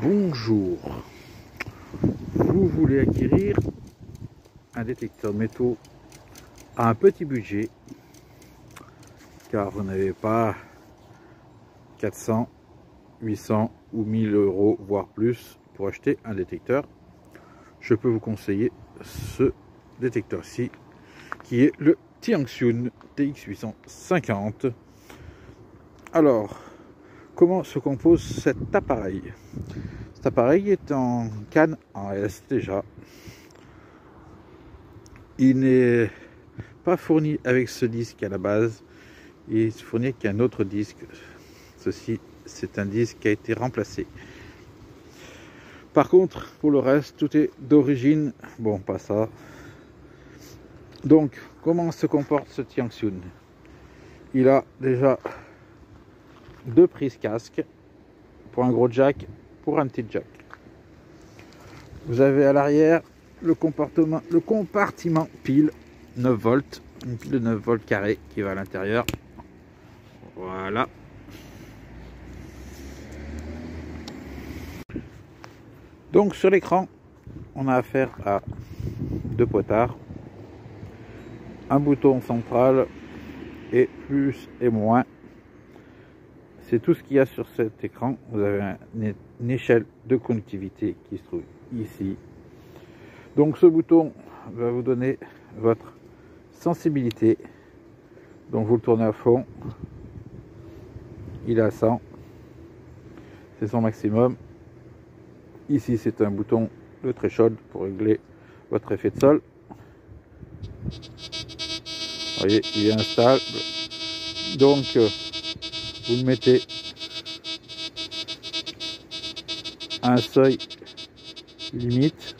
Bonjour, vous voulez acquérir un détecteur de métaux à un petit budget car vous n'avez pas 400, 800 ou 1000 euros voire plus pour acheter un détecteur. Je peux vous conseiller ce détecteur-ci qui est le Tianxun TX850. Alors, comment se compose cet appareil? Cet appareil est en canne en S déjà. Il n'est pas fourni avec ce disque à la base, il est fourni avec un autre disque. Ceci, c'est un disque qui a été remplacé. Par contre, pour le reste, tout est d'origine. Bon, pas ça. Donc, comment se comporte ce Tianxun? Il a déjà deux prises casque pour un gros jack, pour un petit jack. Vous avez à l'arrière le compartiment pile 9 volts, une pile de 9 volts carré qui va à l'intérieur. Voilà. Donc sur l'écran, on a affaire à deux potards, un bouton central et plus et moins. C'est tout ce qu'il y a sur cet écran. Vous avez une échelle de conductivité qui se trouve ici. Donc ce bouton va vous donner votre sensibilité. Donc vous le tournez à fond. Il est à 100. C'est son maximum. Ici c'est un bouton de threshold pour régler votre effet de sol. Vous voyez, il est instable. Donc vous le mettez à un seuil limite.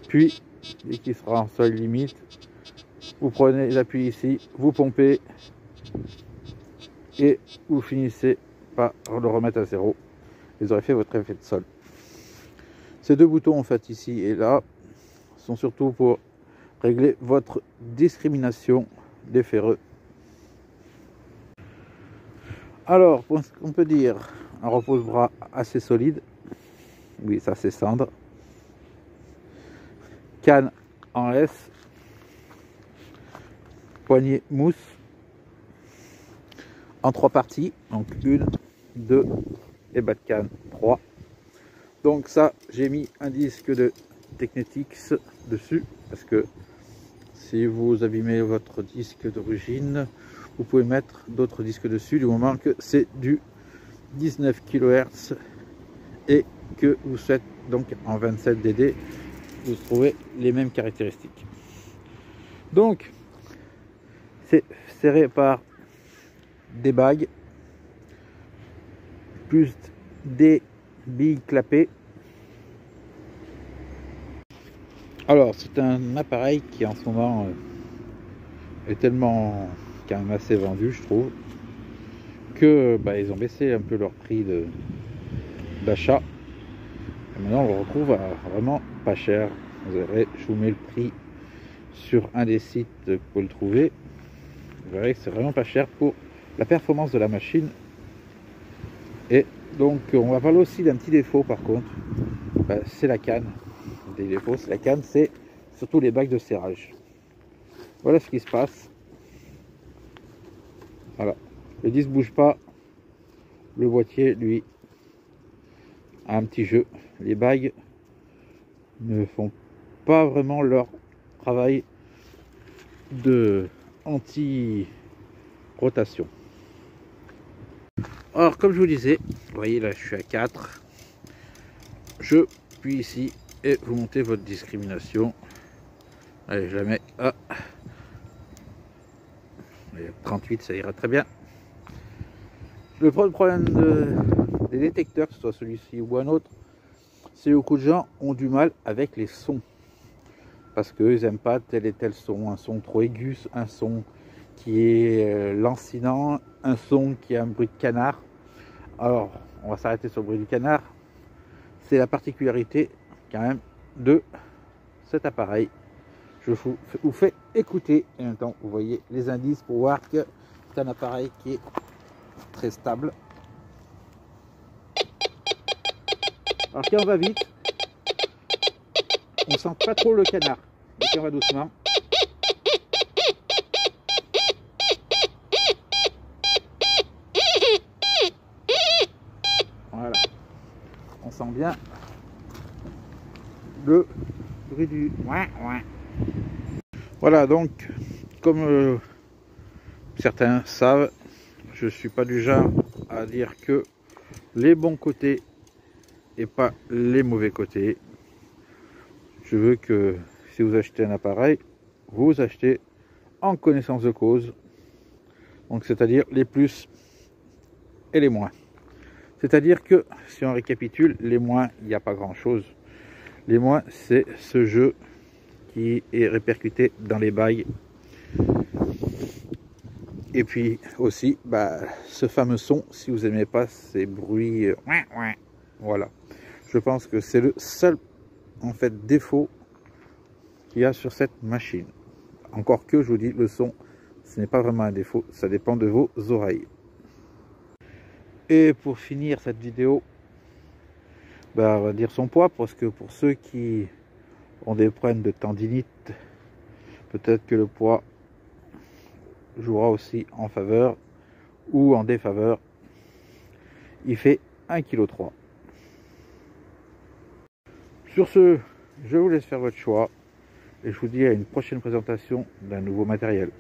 Puis, dès qu'il sera en seuil limite, vous prenez l'appui ici, vous pompez et vous finissez par le remettre à zéro. Vous aurez fait votre effet de sol. Ces deux boutons en fait ici et là sont surtout pour régler votre discrimination des ferreux. Alors, on peut dire un repose-bras assez solide. Oui, ça c'est cendre. Canne en S. Poignée mousse. En trois parties. Donc 1, 2 et bas de canne 3. Donc ça, j'ai mis un disque de Technetix dessus. Parce que si vous abîmez votre disque d'origine, vous pouvez mettre d'autres disques dessus du moment que c'est du 19 kHz et que vous faites donc en 27 DD, vous trouvez les mêmes caractéristiques. Donc c'est serré par des bagues plus des billes clapées. Alors c'est un appareil qui en ce moment est tellement quand même assez vendu, je trouve, que ils ont baissé un peu leur prix d'achat. Et maintenant on le retrouve à vraiment pas cher. Vous verrez, je vous mets le prix sur un des sites que vous pouvez le trouver. Vous verrez que c'est vraiment pas cher pour la performance de la machine. Et donc on va parler aussi d'un petit défaut par contre, c'est la canne. Des défauts, c'est la canne, c'est surtout les bagues de serrage. Voilà ce qui se passe. Voilà, le disque bouge pas, le boîtier lui a un petit jeu. Les bagues ne font pas vraiment leur travail de anti-rotation. Alors comme je vous disais, vous voyez là je suis à 4, je puis ici et vous montez votre discrimination. Allez, je la mets à 38, ça ira très bien. Le problème des détecteurs, que ce soit celui-ci ou un autre, c'est que beaucoup de gens ont du mal avec les sons. Parce qu'ils n'aiment pas tel et tel son, un son trop aigu, un son qui est lancinant, un son qui a un bruit de canard. Alors, on va s'arrêter sur le bruit du canard. C'est la particularité quand même de cet appareil. Je vous fais écouter et en même temps vous voyez les indices pour voir que c'est un appareil qui est très stable. Alors quand on va vite, on sent pas trop le canard. Et quand on va doucement, voilà, on sent bien le bruit du ouin ouin. Voilà, donc comme certains savent, je suis pas du genre à dire que les bons côtés et pas les mauvais côtés. Je veux que si vous achetez un appareil, vous achetez en connaissance de cause, donc c'est-à-dire les plus et les moins. C'est-à-dire que si on récapitule, les moins, il n'y a pas grand-chose. Les moins, c'est ce jeu qui est répercuté dans les bails. Et puis aussi, ce fameux son, si vous n'aimez pas ces bruits, voilà. Je pense que c'est le seul, en fait, défaut qu'il y a sur cette machine. Encore que, je vous dis, le son, ce n'est pas vraiment un défaut, ça dépend de vos oreilles. Et pour finir cette vidéo, on va dire son poids, parce que pour ceux qui ont des problèmes de tendinite, peut-être que le poids jouera aussi en faveur ou en défaveur. Il fait 1,3 kg. Sur ce, je vous laisse faire votre choix et je vous dis à une prochaine présentation d'un nouveau matériel.